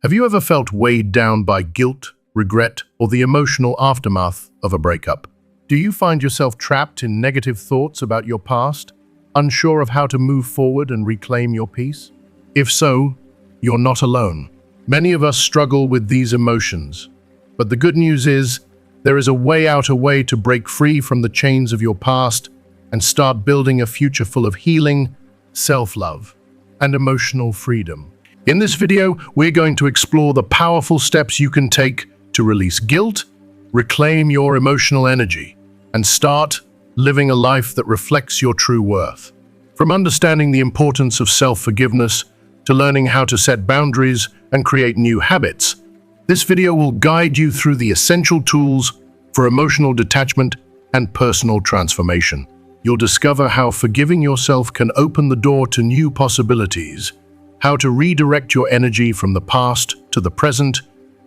Have you ever felt weighed down by guilt, regret, or the emotional aftermath of a breakup? Do you find yourself trapped in negative thoughts about your past, unsure of how to move forward and reclaim your peace? If so, you're not alone. Many of us struggle with these emotions, but the good news is there is a way out, a way to break free from the chains of your past and start building a future full of healing, self-love, and emotional freedom. In this video, we're going to explore the powerful steps you can take to release guilt, reclaim your emotional energy, and start living a life that reflects your true worth. From understanding the importance of self-forgiveness to learning how to set boundaries and create new habits, this video will guide you through the essential tools for emotional detachment and personal transformation. You'll discover how forgiving yourself can open the door to new possibilities, how to redirect your energy from the past to the present,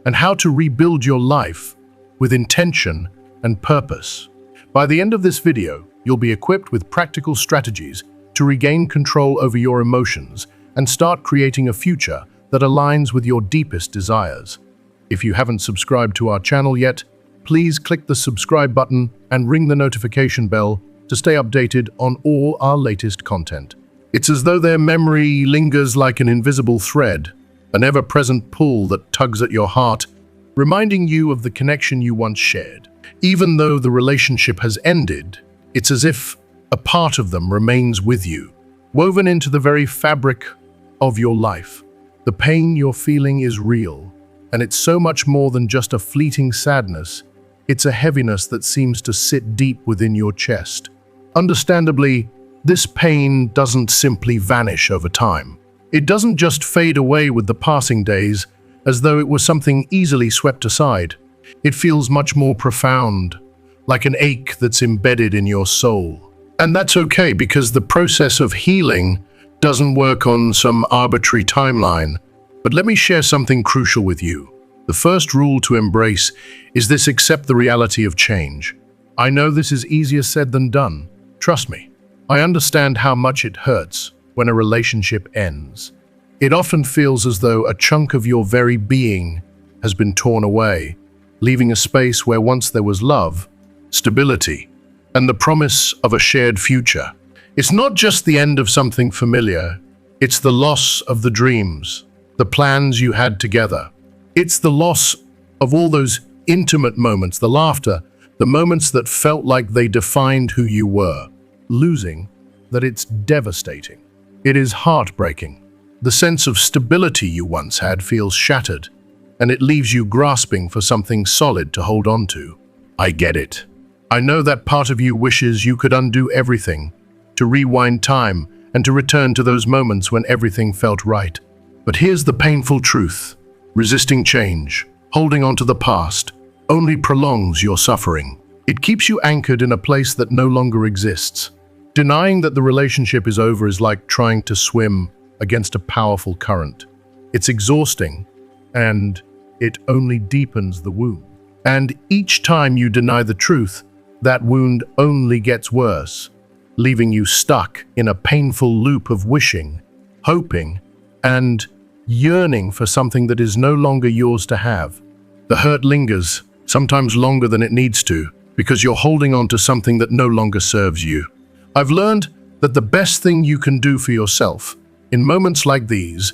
and how to rebuild your life with intention and purpose. By the end of this video, you'll be equipped with practical strategies to regain control over your emotions and start creating a future that aligns with your deepest desires. If you haven't subscribed to our channel yet, please click the subscribe button and ring the notification bell to stay updated on all our latest content. It's as though their memory lingers like an invisible thread, an ever-present pull that tugs at your heart, reminding you of the connection you once shared. Even though the relationship has ended, it's as if a part of them remains with you, woven into the very fabric of your life. The pain you're feeling is real, and it's so much more than just a fleeting sadness. It's a heaviness that seems to sit deep within your chest. Understandably, this pain doesn't simply vanish over time. It doesn't just fade away with the passing days, as though it was something easily swept aside. It feels much more profound, like an ache that's embedded in your soul. And that's okay, because the process of healing doesn't work on some arbitrary timeline. But let me share something crucial with you. The first rule to embrace is this: accept the reality of change. I know this is easier said than done. Trust me. I understand how much it hurts when a relationship ends. It often feels as though a chunk of your very being has been torn away, leaving a space where once there was love, stability, and the promise of a shared future. It's not just the end of something familiar, it's the loss of the dreams, the plans you had together. It's the loss of all those intimate moments, the laughter, the moments that felt like they defined who you were. Losing that, it's devastating. It is heartbreaking. The sense of stability you once had feels shattered, and it leaves you grasping for something solid to hold on to. I get it. I know that part of you wishes you could undo everything, to rewind time and to return to those moments when everything felt right. But here's the painful truth. Resisting change, holding on to the past, only prolongs your suffering. It keeps you anchored in a place that no longer exists. Denying that the relationship is over is like trying to swim against a powerful current. It's exhausting, and it only deepens the wound. And each time you deny the truth, that wound only gets worse, leaving you stuck in a painful loop of wishing, hoping, and yearning for something that is no longer yours to have. The hurt lingers, sometimes longer than it needs to, because you're holding on to something that no longer serves you. I've learned that the best thing you can do for yourself in moments like these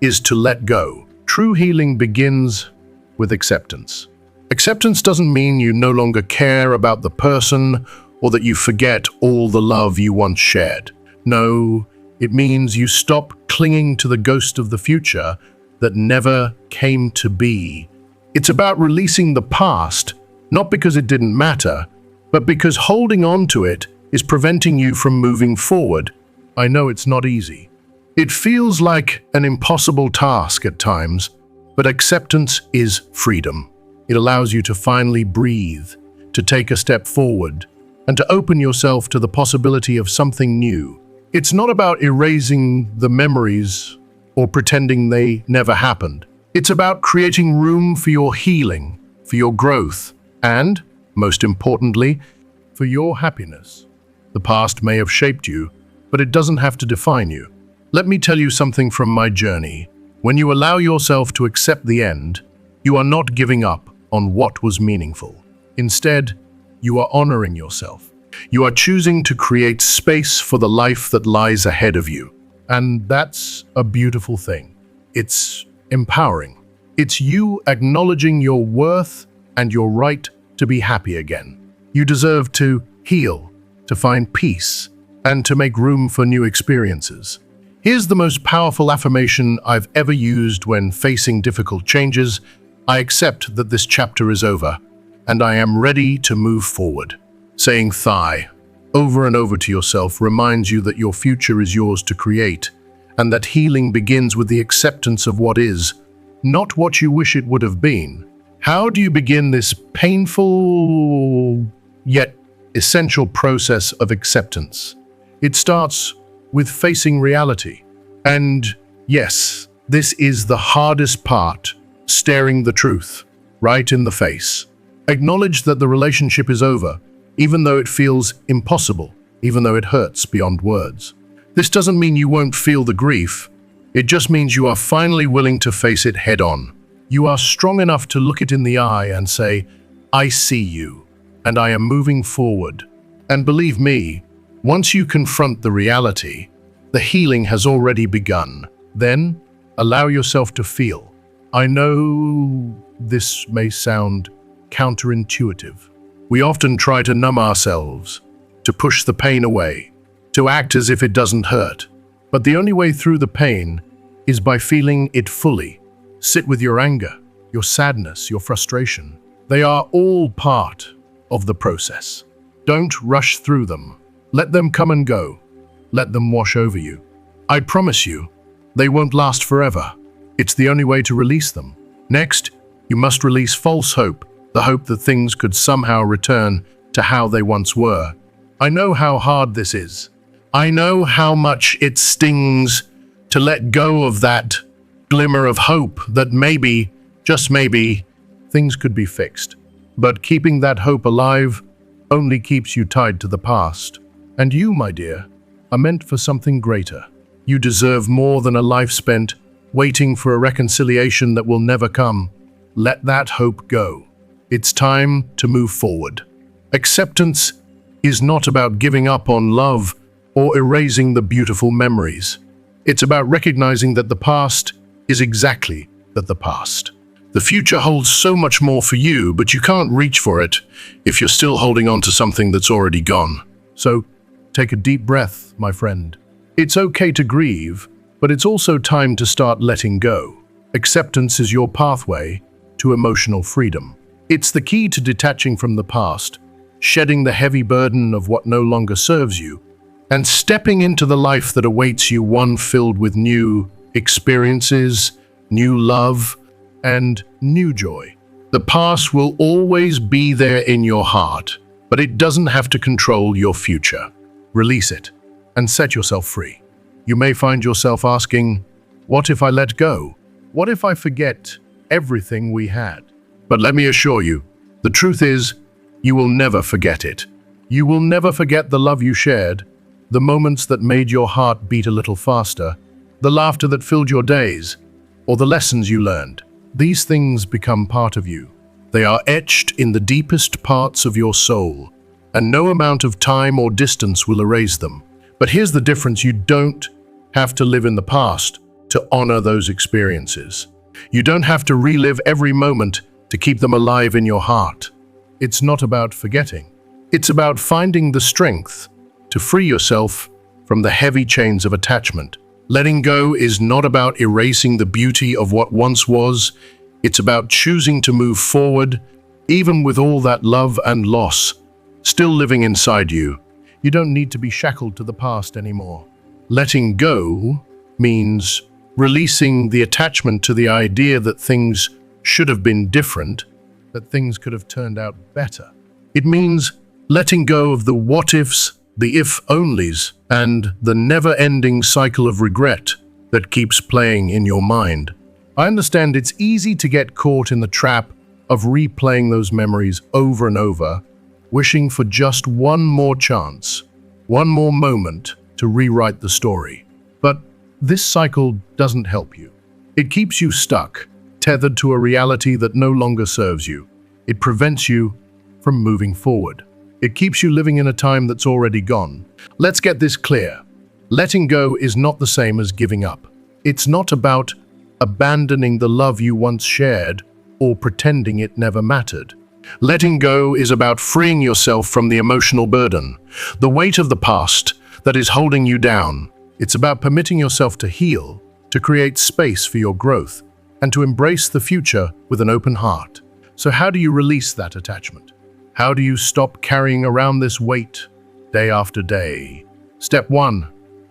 is to let go. True healing begins with acceptance. Acceptance doesn't mean you no longer care about the person or that you forget all the love you once shared. No, it means you stop clinging to the ghost of the future that never came to be. It's about releasing the past, not because it didn't matter, but because holding on to it is preventing you from moving forward. I know it's not easy. It feels like an impossible task at times, but acceptance is freedom. It allows you to finally breathe, to take a step forward, and to open yourself to the possibility of something new. It's not about erasing the memories or pretending they never happened. It's about creating room for your healing, for your growth, and, most importantly, for your happiness. The past may have shaped you, but it doesn't have to define you. Let me tell you something from my journey. When you allow yourself to accept the end, you are not giving up on what was meaningful. Instead, you are honoring yourself. You are choosing to create space for the life that lies ahead of you. And that's a beautiful thing. It's empowering. It's you acknowledging your worth and your right to be happy again. You deserve to heal, to find peace, and to make room for new experiences. Here's the most powerful affirmation I've ever used when facing difficult changes. I accept that this chapter is over, and I am ready to move forward. Saying "thigh" over and over to yourself reminds you that your future is yours to create, and that healing begins with the acceptance of what is, not what you wish it would have been. How do you begin this painful yet essential process of acceptance? It starts with facing reality. And yes, this is the hardest part, staring the truth right in the face. Acknowledge that the relationship is over, even though it feels impossible, even though it hurts beyond words. This doesn't mean you won't feel the grief. It just means you are finally willing to face it head on. You are strong enough to look it in the eye and say, "I see you, and I am moving forward." And believe me, once you confront the reality, the healing has already begun. Then, allow yourself to feel. I know this may sound counterintuitive. We often try to numb ourselves, to push the pain away, to act as if it doesn't hurt. But the only way through the pain is by feeling it fully. Sit with your anger, your sadness, your frustration. They are all part of the process. Don't rush through them. Let them come and go. Let them wash over you. I promise you, they won't last forever. It's the only way to release them. Next, you must release false hope, the hope that things could somehow return to how they once were. I know how hard this is. I know how much it stings to let go of that glimmer of hope that maybe, just maybe, things could be fixed. But keeping that hope alive only keeps you tied to the past. And you, my dear, are meant for something greater. You deserve more than a life spent waiting for a reconciliation that will never come. Let that hope go. It's time to move forward. Acceptance is not about giving up on love or erasing the beautiful memories. It's about recognizing that the past is exactly that, the past. The future holds so much more for you, but you can't reach for it if you're still holding on to something that's already gone. So take a deep breath, my friend. It's okay to grieve, but it's also time to start letting go. Acceptance is your pathway to emotional freedom. It's the key to detaching from the past, shedding the heavy burden of what no longer serves you, and stepping into the life that awaits you, one filled with new experiences, new love, and new joy. The past will always be there in your heart, but it doesn't have to control your future. Release it and set yourself free. You may find yourself asking, what if I let go? What if I forget everything we had? But let me assure you, the truth is, you will never forget it. You will never forget the love you shared, the moments that made your heart beat a little faster, the laughter that filled your days, or the lessons you learned. These things become part of you. They are etched in the deepest parts of your soul, and no amount of time or distance will erase them. But here's the difference: you don't have to live in the past to honor those experiences. You don't have to relive every moment to keep them alive in your heart. It's not about forgetting. It's about finding the strength to free yourself from the heavy chains of attachment. Letting go is not about erasing the beauty of what once was. It's about choosing to move forward, even with all that love and loss still living inside you. You don't need to be shackled to the past anymore. Letting go means releasing the attachment to the idea that things should have been different, that things could have turned out better. It means letting go of the what-ifs, the if-onlys, and the never-ending cycle of regret that keeps playing in your mind. I understand it's easy to get caught in the trap of replaying those memories over and over, wishing for just one more chance, one more moment to rewrite the story. But this cycle doesn't help you. It keeps you stuck, tethered to a reality that no longer serves you. It prevents you from moving forward. It keeps you living in a time that's already gone. Let's get this clear. Letting go is not the same as giving up. It's not about abandoning the love you once shared or pretending it never mattered. Letting go is about freeing yourself from the emotional burden, the weight of the past that is holding you down. It's about permitting yourself to heal, to create space for your growth, and to embrace the future with an open heart. So how do you release that attachment? How do you stop carrying around this weight day after day? Step 1.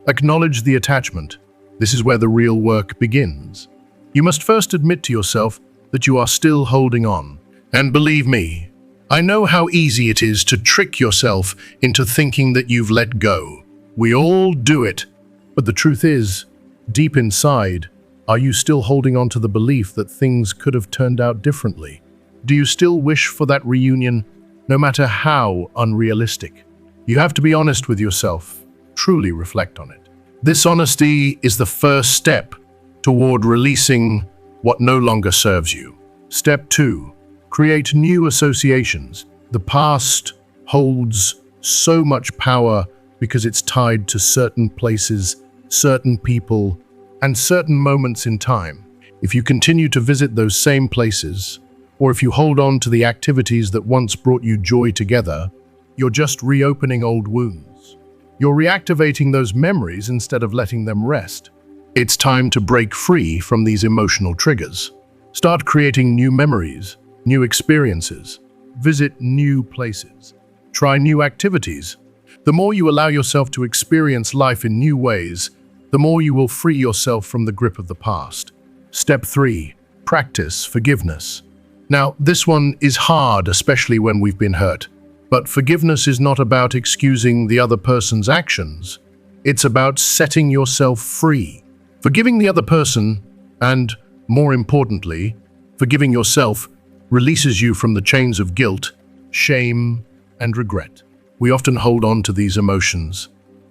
Acknowledge the attachment. This is where the real work begins. You must first admit to yourself that you are still holding on. And believe me, I know how easy it is to trick yourself into thinking that you've let go. We all do it. But the truth is, deep inside, are you still holding on to the belief that things could have turned out differently? Do you still wish for that reunion, no matter how unrealistic? You have to be honest with yourself, truly reflect on it. This honesty is the first step toward releasing what no longer serves you. Step 2. Create new associations. The past holds so much power because it's tied to certain places, certain people, and certain moments in time. If you continue to visit those same places, or if you hold on to the activities that once brought you joy together, you're just reopening old wounds. You're reactivating those memories instead of letting them rest. It's time to break free from these emotional triggers. Start creating new memories, new experiences. Visit new places. Try new activities. The more you allow yourself to experience life in new ways, the more you will free yourself from the grip of the past. Step 3. Practice forgiveness. Now, this one is hard, especially when we've been hurt. But forgiveness is not about excusing the other person's actions. It's about setting yourself free. Forgiving the other person, and more importantly, forgiving yourself, releases you from the chains of guilt, shame, and regret. We often hold on to these emotions,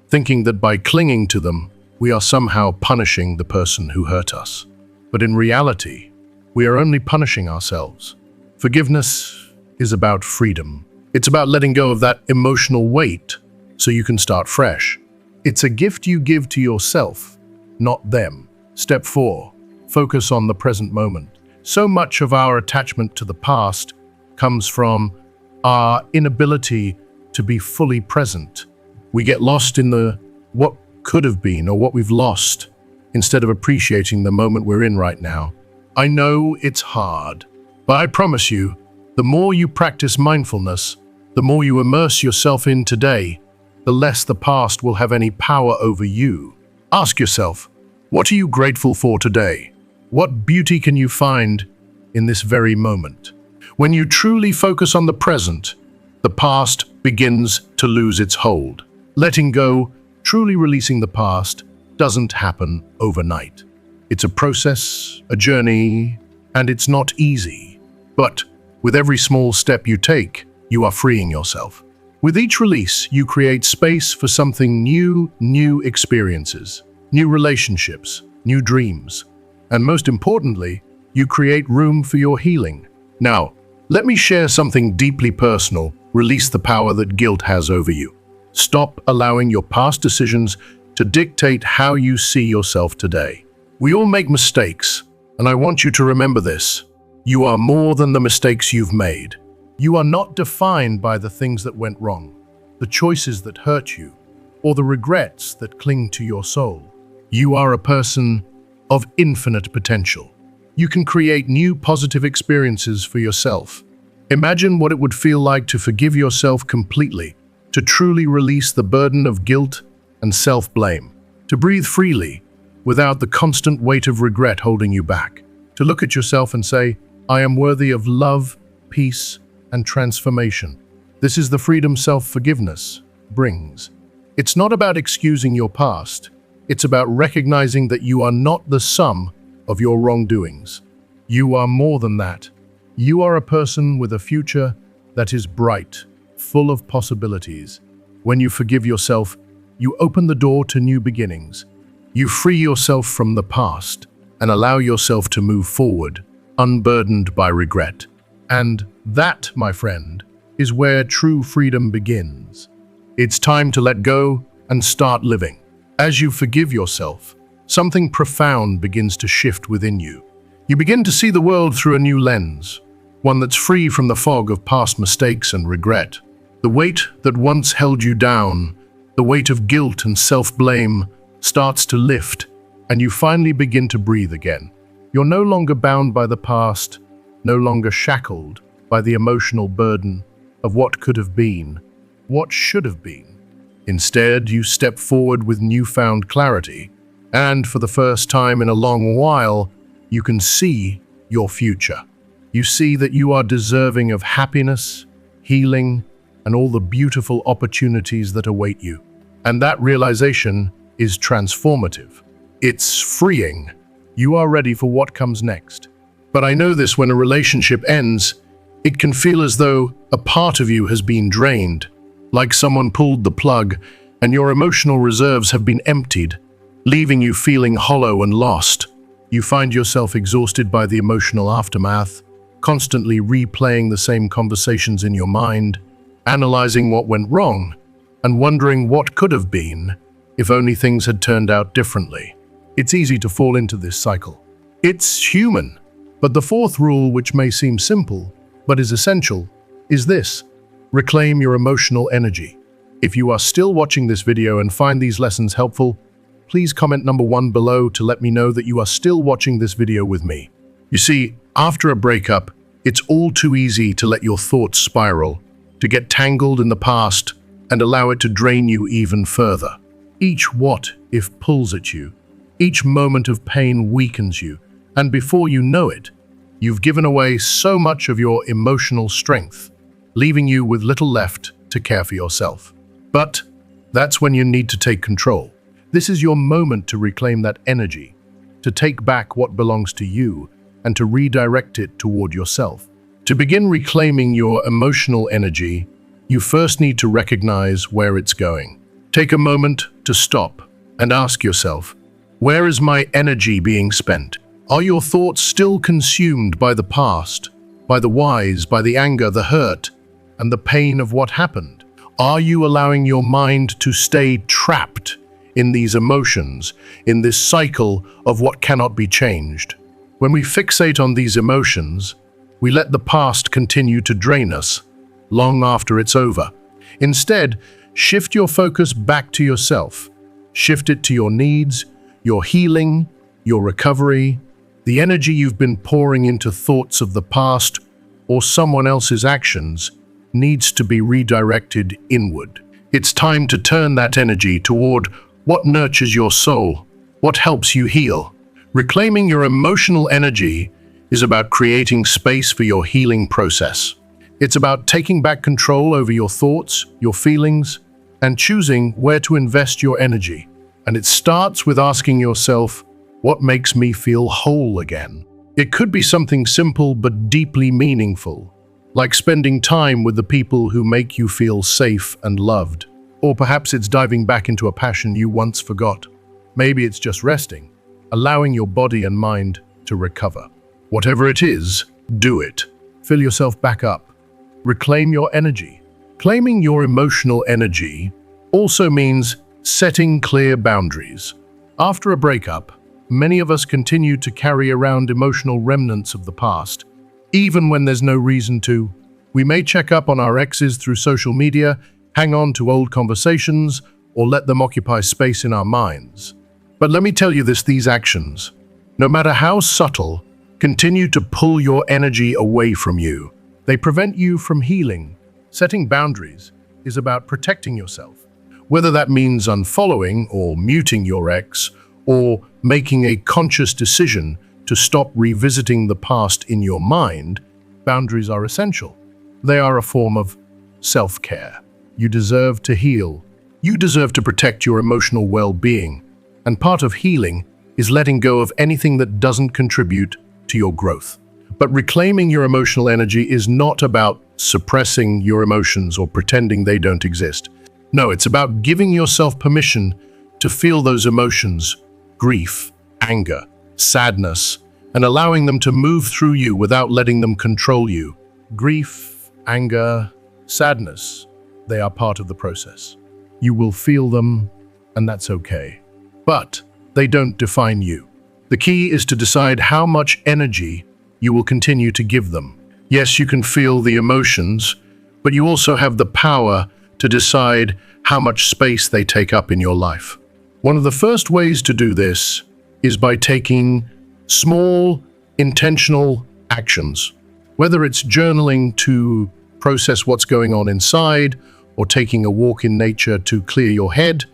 thinking that by clinging to them, we are somehow punishing the person who hurt us. But in reality, we are only punishing ourselves. Forgiveness is about freedom. It's about letting go of that emotional weight so you can start fresh. It's a gift you give to yourself, not them. Step 4. Focus on the present moment. So much of our attachment to the past comes from our inability to be fully present. We get lost in the what could have been or what we've lost instead of appreciating the moment we're in right now. I know it's hard, but I promise you, the more you practice mindfulness, the more you immerse yourself in today, the less the past will have any power over you. Ask yourself, what are you grateful for today? What beauty can you find in this very moment? When you truly focus on the present, the past begins to lose its hold. Letting go, truly releasing the past, doesn't happen overnight. It's a process, a journey, and it's not easy. But with every small step you take, you are freeing yourself. With each release, you create space for something new experiences, new relationships, new dreams. And most importantly, you create room for your healing. Now, let me share something deeply personal. Release the power that guilt has over you. Stop allowing your past decisions to dictate how you see yourself today. We all make mistakes, and I want you to remember this. You are more than the mistakes you've made. You are not defined by the things that went wrong, the choices that hurt you, or the regrets that cling to your soul. You are a person of infinite potential. You can create new positive experiences for yourself. Imagine what it would feel like to forgive yourself completely, to truly release the burden of guilt and self-blame, to breathe freely without the constant weight of regret holding you back, to look at yourself and say, I am worthy of love, peace, and transformation. This is the freedom self-forgiveness brings. It's not about excusing your past. It's about recognizing that you are not the sum of your wrongdoings. You are more than that. You are a person with a future that is bright, full of possibilities. When you forgive yourself, you open the door to new beginnings. You free yourself from the past and allow yourself to move forward, unburdened by regret. And that, my friend, is where true freedom begins. It's time to let go and start living. As you forgive yourself, something profound begins to shift within you. You begin to see the world through a new lens, one that's free from the fog of past mistakes and regret. The weight that once held you down, the weight of guilt and self-blame, starts to lift, and you finally begin to breathe again. You're no longer bound by the past, no longer shackled by the emotional burden of what could have been, what should have been. Instead, you step forward with newfound clarity, and for the first time in a long while, you can see your future. You see that you are deserving of happiness, healing, and all the beautiful opportunities that await you. And that realization is transformative. It's freeing. You are ready for what comes next. But I know this: when a relationship ends, it can feel as though a part of you has been drained, like someone pulled the plug and your emotional reserves have been emptied, leaving you feeling hollow and lost. You find yourself exhausted by the emotional aftermath, constantly replaying the same conversations in your mind, analyzing what went wrong, and wondering what could have been if only things had turned out differently. It's easy to fall into this cycle. It's human. But the fourth rule, which may seem simple, but is essential, is this: reclaim your emotional energy. If you are still watching this video and find these lessons helpful, please comment number 1 below to let me know that you are still watching this video with me. You see, after a breakup, it's all too easy to let your thoughts spiral, to get tangled in the past and allow it to drain you even further. Each what if pulls at you, each moment of pain weakens you, and before you know it, you've given away so much of your emotional strength, leaving you with little left to care for yourself. But that's when you need to take control. This is your moment to reclaim that energy, to take back what belongs to you, and to redirect it toward yourself. To begin reclaiming your emotional energy, you first need to recognize where it's going. Take a moment to stop and ask yourself, where is my energy being spent? Are your thoughts still consumed by the past, by the whys, by the anger, the hurt, and the pain of what happened? Are you allowing your mind to stay trapped in these emotions, in this cycle of what cannot be changed? When we fixate on these emotions, we let the past continue to drain us long after it's over. Instead, shift your focus back to yourself. Shift it to your needs, your healing, your recovery. The energy you've been pouring into thoughts of the past or someone else's actions needs to be redirected inward. It's time to turn that energy toward what nurtures your soul, what helps you heal. Reclaiming your emotional energy is about creating space for your healing process. It's about taking back control over your thoughts, your feelings, and choosing where to invest your energy. And it starts with asking yourself, what makes me feel whole again? It could be something simple but deeply meaningful, like spending time with the people who make you feel safe and loved. Or perhaps it's diving back into a passion you once forgot. Maybe it's just resting, allowing your body and mind to recover. Whatever it is, do it. Fill yourself back up. Reclaim your energy. Claiming your emotional energy also means setting clear boundaries. After a breakup, many of us continue to carry around emotional remnants of the past, even when there's no reason to. We may check up on our exes through social media, hang on to old conversations, or let them occupy space in our minds. But let me tell you this, these actions, no matter how subtle, continue to pull your energy away from you. They prevent you from healing. Setting boundaries is about protecting yourself. Whether that means unfollowing or muting your ex, or making a conscious decision to stop revisiting the past in your mind, boundaries are essential. They are a form of self-care. You deserve to heal. You deserve to protect your emotional well-being. And part of healing is letting go of anything that doesn't contribute to your growth. But reclaiming your emotional energy is not about suppressing your emotions or pretending they don't exist. No, it's about giving yourself permission to feel those emotions: grief, anger, sadness, and allowing them to move through you without letting them control you. Grief, anger, sadness, they are part of the process. You will feel them, and that's okay. But they don't define you. The key is to decide how much energy you will continue to give them. Yes, you can feel the emotions, but you also have the power to decide how much space they take up in your life. One of the first ways to do this is by taking small, intentional actions. Whether it's journaling to process what's going on inside, or taking a walk in nature to clear your head,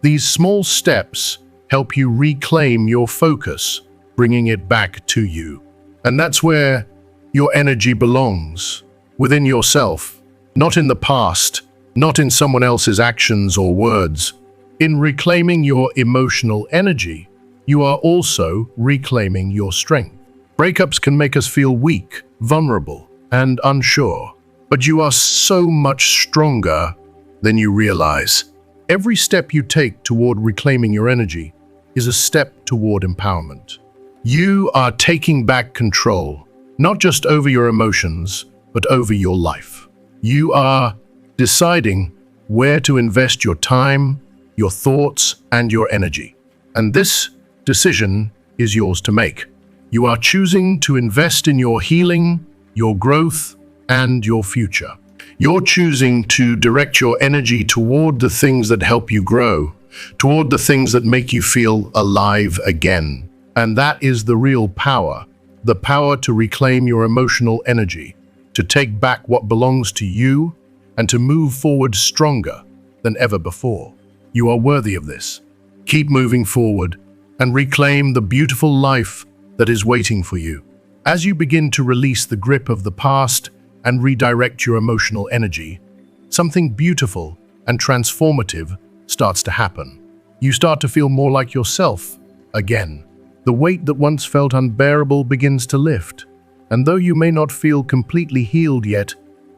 these small steps help you reclaim your focus, bringing it back to you. And that's where your energy belongs, within yourself, not in the past, not in someone else's actions or words. In reclaiming your emotional energy, you are also reclaiming your strength. Breakups can make us feel weak, vulnerable, and unsure, but you are so much stronger than you realize. Every step you take toward reclaiming your energy is a step toward empowerment. You are taking back control, not just over your emotions, but over your life. You are deciding where to invest your time, your thoughts, and your energy. And this decision is yours to make. You are choosing to invest in your healing, your growth, and your future. You're choosing to direct your energy toward the things that help you grow, toward the things that make you feel alive again. And that is the real power, the power to reclaim your emotional energy, to take back what belongs to you, and to move forward stronger than ever before. You are worthy of this. Keep moving forward and reclaim the beautiful life that is waiting for you. As you begin to release the grip of the past and redirect your emotional energy, something beautiful and transformative starts to happen. You start to feel more like yourself again. The weight that once felt unbearable begins to lift, and though you may not feel completely healed yet,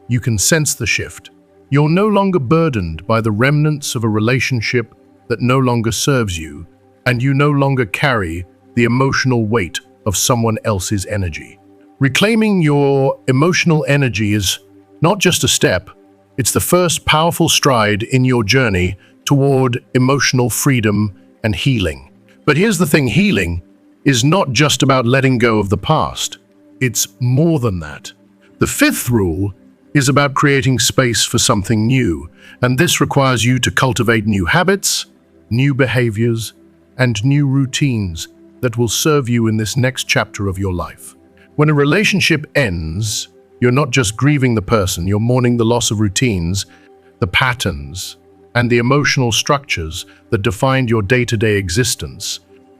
you can sense the shift. You're no longer burdened by the remnants of a relationship that no longer serves you, and you no longer carry the emotional weight of someone else's energy. Reclaiming your emotional energy is not just a step, it's the first powerful stride in your journey toward emotional freedom and healing. But here's the thing, healing is not just about letting go of the past. It's more than that. The fifth rule is about creating space for something new, and this requires you to cultivate new habits, new behaviors, and new routines that will serve you in this next chapter of your life. When a relationship ends, you're not just grieving the person, you're mourning the loss of routines, the patterns, and the emotional structures that defined your day-to-day existence.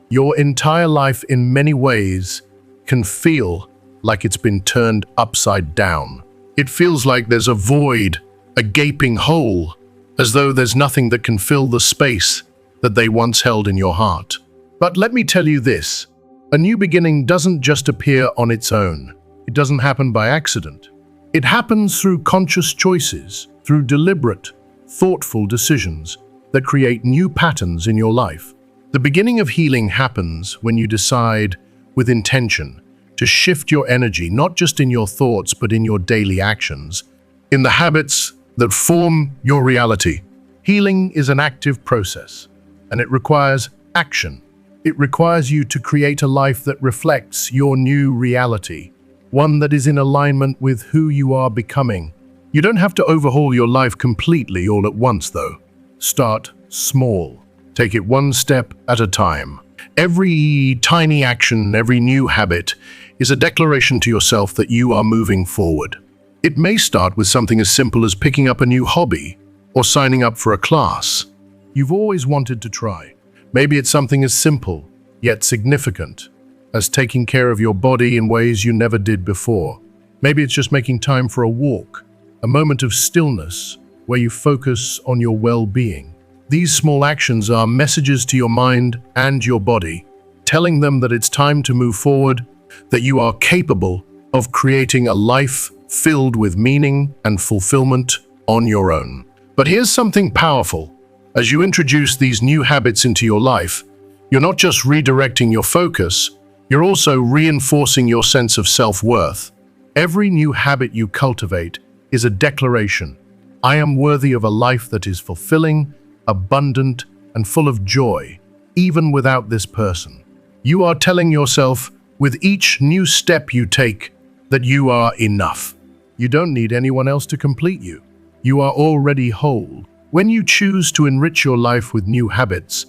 Your entire life, in many ways, can feel like it's been turned upside down. It feels like there's a void, a gaping hole, as though there's nothing that can fill the space that they once held in your heart. But let me tell you this, a new beginning doesn't just appear on its own. It doesn't happen by accident. It happens through conscious choices, through deliberate, thoughtful decisions that create new patterns in your life. The beginning of healing happens when you decide, with intention, to shift your energy, not just in your thoughts, but in your daily actions, in the habits that form your reality. Healing is an active process, and it requires action. It requires you to create a life that reflects your new reality, one that is in alignment with who you are becoming. You don't have to overhaul your life completely all at once, though. Start small. Take it one step at a time. Every tiny action, every new habit is a declaration to yourself that you are moving forward. It may start with something as simple as picking up a new hobby or signing up for a class you've always wanted to try. Maybe it's something as simple, yet significant, as taking care of your body in ways you never did before. Maybe it's just making time for a walk, a moment of stillness where you focus on your well-being. These small actions are messages to your mind and your body, telling them that it's time to move forward, that you are capable of creating a life filled with meaning and fulfillment on your own. But here's something powerful. As you introduce these new habits into your life, you're not just redirecting your focus, You're also reinforcing your sense of self-worth. Every new habit you cultivate is a declaration. I am worthy of a life that is fulfilling, abundant, and full of joy, even without this person. You are telling yourself, with each new step you take, that you are enough. You don't need anyone else to complete you. You are already whole. When you choose to enrich your life with new habits,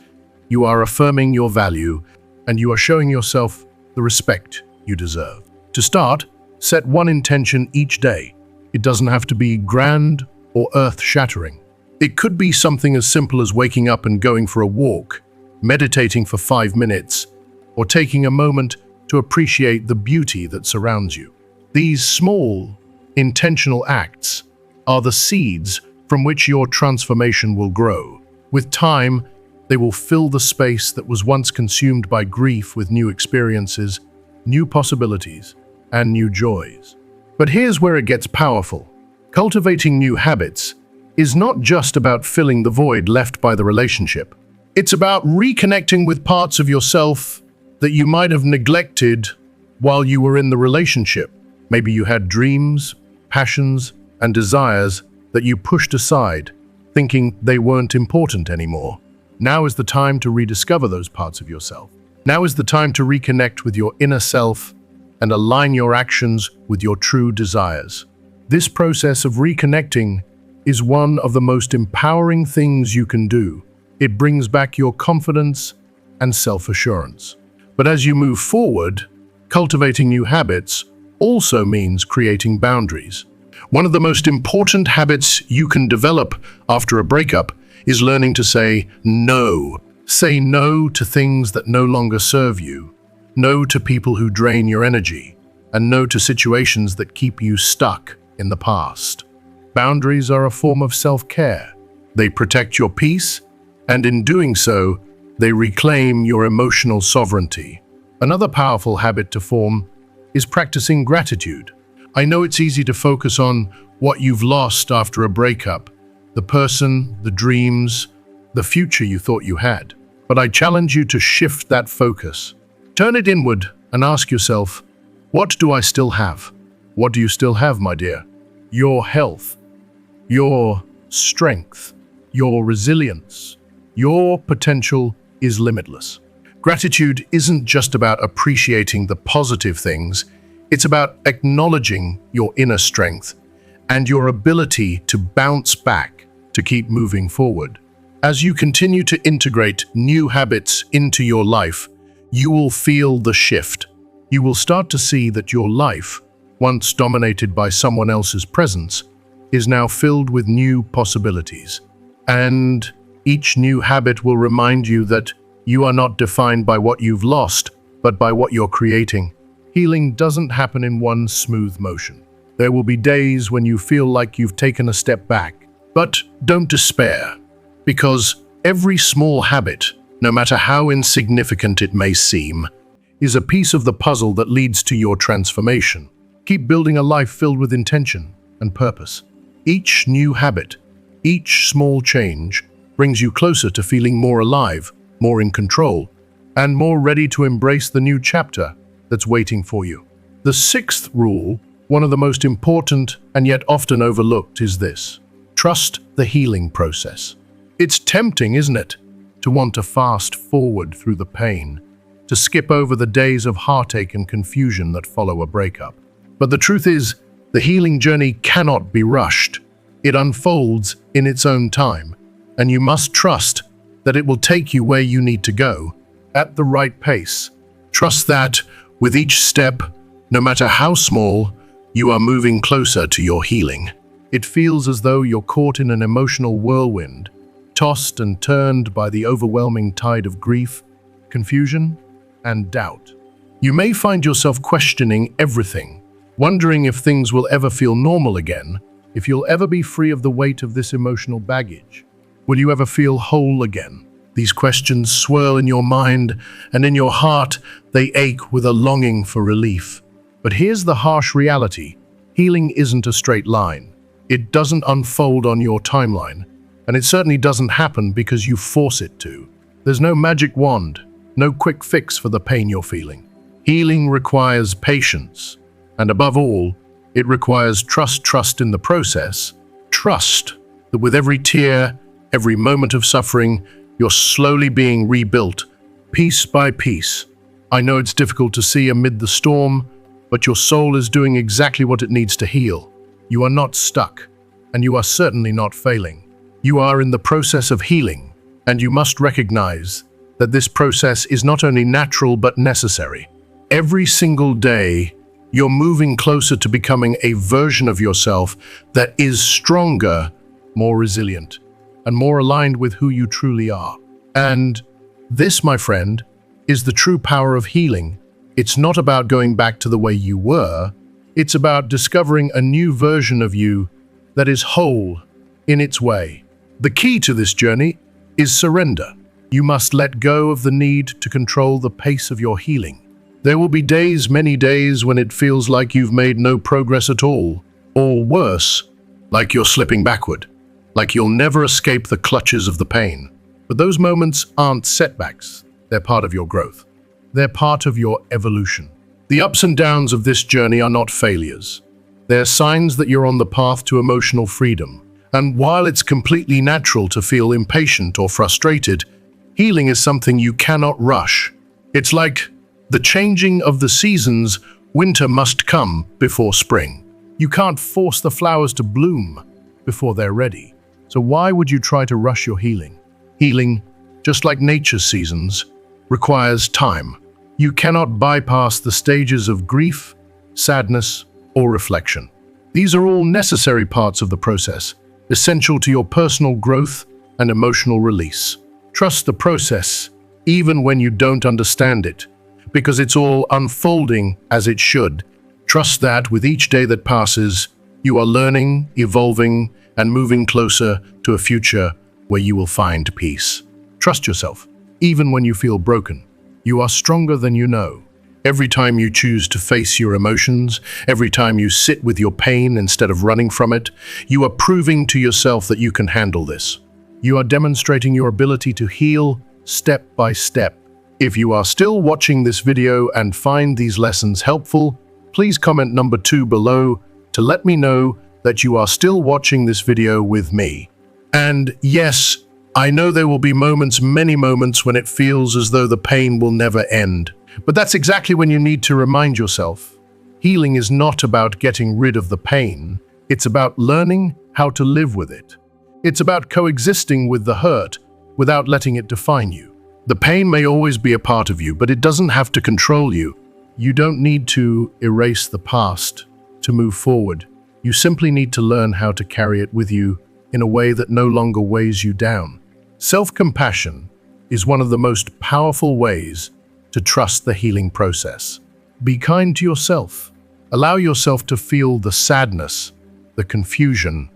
you are affirming your value and you are showing yourself the respect you deserve. To start, set one intention each day. It doesn't have to be grand or earth-shattering. It could be something as simple as waking up and going for a walk, meditating for 5 minutes, or taking a moment to appreciate the beauty that surrounds you. These small, intentional acts are the seeds from which your transformation will grow. With time, they will fill the space that was once consumed by grief with new experiences, new possibilities, and new joys. But here's where it gets powerful. Cultivating new habits is not just about filling the void left by the relationship. It's about reconnecting with parts of yourself that you might have neglected while you were in the relationship. Maybe you had dreams, passions, and desires that you pushed aside, thinking they weren't important anymore. Now is the time to rediscover those parts of yourself. Now is the time to reconnect with your inner self and align your actions with your true desires. This process of reconnecting is one of the most empowering things you can do. It brings back your confidence and self-assurance. But as you move forward, cultivating new habits also means creating boundaries. One of the most important habits you can develop after a breakup is learning to say no. Say no to things that no longer serve you, no to people who drain your energy, and no to situations that keep you stuck in the past. Boundaries are a form of self-care. They protect your peace, and in doing so, they reclaim your emotional sovereignty. Another powerful habit to form is practicing gratitude. I know it's easy to focus on what you've lost after a breakup, the person, the dreams, the future you thought you had. But I challenge you to shift that focus. Turn it inward and ask yourself, what do I still have? What do you still have, my dear? Your health, your strength, your resilience, your potential is limitless. Gratitude isn't just about appreciating the positive things, it's about acknowledging your inner strength and your ability to bounce back, to keep moving forward. As you continue to integrate new habits into your life, you will feel the shift. You will start to see that your life, once dominated by someone else's presence, is now filled with new possibilities. And each new habit will remind you that you are not defined by what you've lost, but by what you're creating. Healing doesn't happen in one smooth motion. There will be days when you feel like you've taken a step back. But don't despair, because every small habit, no matter how insignificant it may seem, is a piece of the puzzle that leads to your transformation. Keep building a life filled with intention and purpose. Each new habit, each small change, brings you closer to feeling more alive, more in control, and more ready to embrace the new chapter that's waiting for you. The sixth rule, one of the most important and yet often overlooked, is this: trust the healing process. It's tempting, isn't it, to want to fast forward through the pain, to skip over the days of heartache and confusion that follow a breakup. But the truth is, the healing journey cannot be rushed. It unfolds in its own time, and you must trust that it will take you where you need to go, at the right pace. Trust that, with each step, no matter how small, you are moving closer to your healing. It feels as though you're caught in an emotional whirlwind, tossed and turned by the overwhelming tide of grief, confusion, and doubt. You may find yourself questioning everything, wondering if things will ever feel normal again, if you'll ever be free of the weight of this emotional baggage. Will you ever feel whole again? These questions swirl in your mind, and in your heart, they ache with a longing for relief. But here's the harsh reality. Healing isn't a straight line. It doesn't unfold on your timeline, and it certainly doesn't happen because you force it to. There's no magic wand, no quick fix for the pain you're feeling. Healing requires patience, and above all, it requires trust in the process. Trust that with every tear, every moment of suffering, you're slowly being rebuilt, piece by piece. I know it's difficult to see amid the storm, but your soul is doing exactly what it needs to heal. You are not stuck, and you are certainly not failing. You are in the process of healing, and you must recognize that this process is not only natural but necessary. Every single day, you're moving closer to becoming a version of yourself that is stronger, more resilient, and more aligned with who you truly are. And this, my friend, is the true power of healing. It's not about going back to the way you were. It's about discovering a new version of you that is whole in its way. The key to this journey is surrender. You must let go of the need to control the pace of your healing. There will be days, many days, when it feels like you've made no progress at all, or worse, like you're slipping backward, like you'll never escape the clutches of the pain. But those moments aren't setbacks. They're part of your growth. They're part of your evolution. The ups and downs of this journey are not failures. They're signs that you're on the path to emotional freedom. And while it's completely natural to feel impatient or frustrated, healing is something you cannot rush. It's like the changing of the seasons. Winter must come before spring. You can't force the flowers to bloom before they're ready. So why would you try to rush your healing? Healing, just like nature's seasons, requires time. You cannot bypass the stages of grief, sadness, or reflection. These are all necessary parts of the process, essential to your personal growth and emotional release. Trust the process, even when you don't understand it, because it's all unfolding as it should. Trust that with each day that passes, you are learning, evolving, and moving closer to a future where you will find peace. Trust yourself, even when you feel broken. You are stronger than you know. Every time you choose to face your emotions, every time you sit with your pain instead of running from it, you are proving to yourself that you can handle this. You are demonstrating your ability to heal step by step. If you are still watching this video and find these lessons helpful, please comment number 2 below to let me know that you are still watching this video with me. And yes, I know there will be moments, many moments, when it feels as though the pain will never end. But that's exactly when you need to remind yourself. Healing is not about getting rid of the pain. It's about learning how to live with it. It's about coexisting with the hurt without letting it define you. The pain may always be a part of you, but it doesn't have to control you. You don't need to erase the past to move forward. You simply need to learn how to carry it with you in a way that no longer weighs you down. Self-compassion is one of the most powerful ways to trust the healing process. Be kind to yourself. Allow yourself to feel the sadness, the confusion,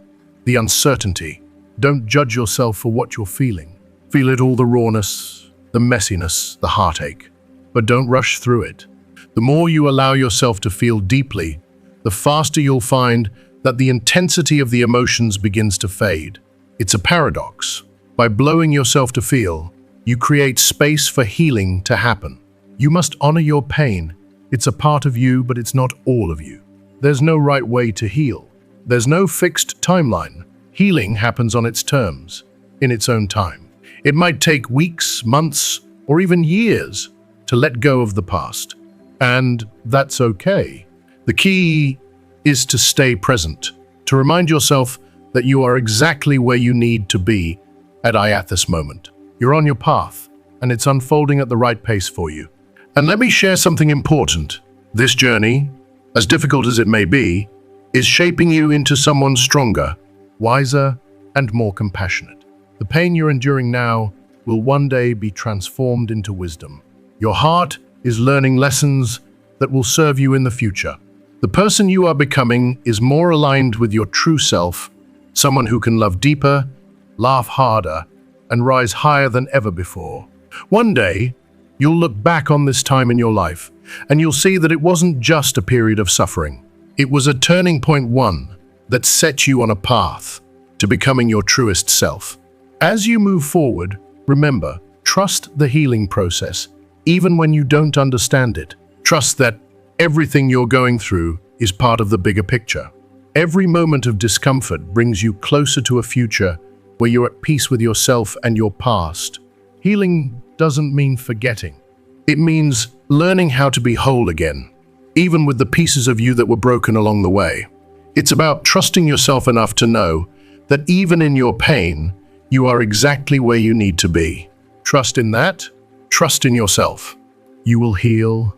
the uncertainty. Don't judge yourself for what you're feeling. Feel it all, the rawness, the messiness, the heartache. But don't rush through it. The more you allow yourself to feel deeply, the faster you'll find that the intensity of the emotions begins to fade. It's a paradox. By blowing yourself to feel, you create space for healing to happen. You must honor your pain. It's a part of you, but it's not all of you. There's no right way to heal. There's no fixed timeline. Healing happens on its terms, in its own time. It might take weeks, months, or even years to let go of the past. And that's okay. The key is to stay present, to remind yourself that you are exactly where you need to be at this moment. You're on your path, and it's unfolding at the right pace for you. And let me share something important. This journey, as difficult as it may be, is shaping you into someone stronger, wiser, and more compassionate. The pain you're enduring now will one day be transformed into wisdom. Your heart is learning lessons that will serve you in the future. The person you are becoming is more aligned with your true self, someone who can love deeper, laugh harder, and rise higher than ever before. One day, you'll look back on this time in your life, and you'll see that it wasn't just a period of suffering. It was a turning point, one that set you on a path to becoming your truest self. As you move forward, remember, trust the healing process, even when you don't understand it. Trust that everything you're going through is part of the bigger picture. Every moment of discomfort brings you closer to a future where you're at peace with yourself and your past. Healing doesn't mean forgetting. It means learning how to be whole again, even with the pieces of you that were broken along the way. It's about trusting yourself enough to know that even in your pain, you are exactly where you need to be. Trust in that. Trust in yourself. You will heal.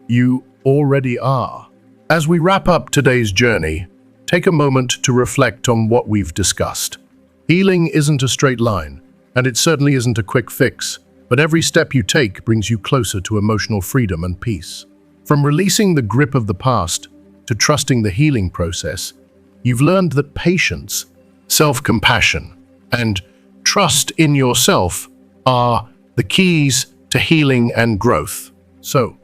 You already are. As we wrap up today's journey, take a moment to reflect on what we've discussed. Healing isn't a straight line, and it certainly isn't a quick fix, but every step you take brings you closer to emotional freedom and peace. From releasing the grip of the past to trusting the healing process, you've learned that patience, self-compassion, and trust in yourself are the keys to healing and growth. So,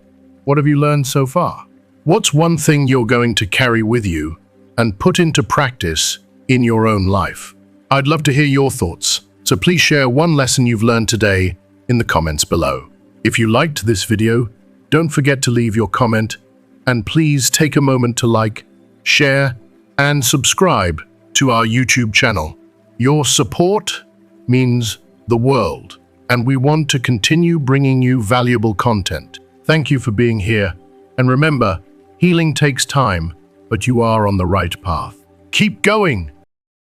what have you learned so far? What's one thing you're going to carry with you and put into practice in your own life? I'd love to hear your thoughts, so please share one lesson you've learned today in the comments below. If you liked this video, don't forget to leave your comment, and please take a moment to like, share, and subscribe to our YouTube channel. Your support means the world, and we want to continue bringing you valuable content. Thank you for being here, and remember, healing takes time, but you are on the right path. Keep going!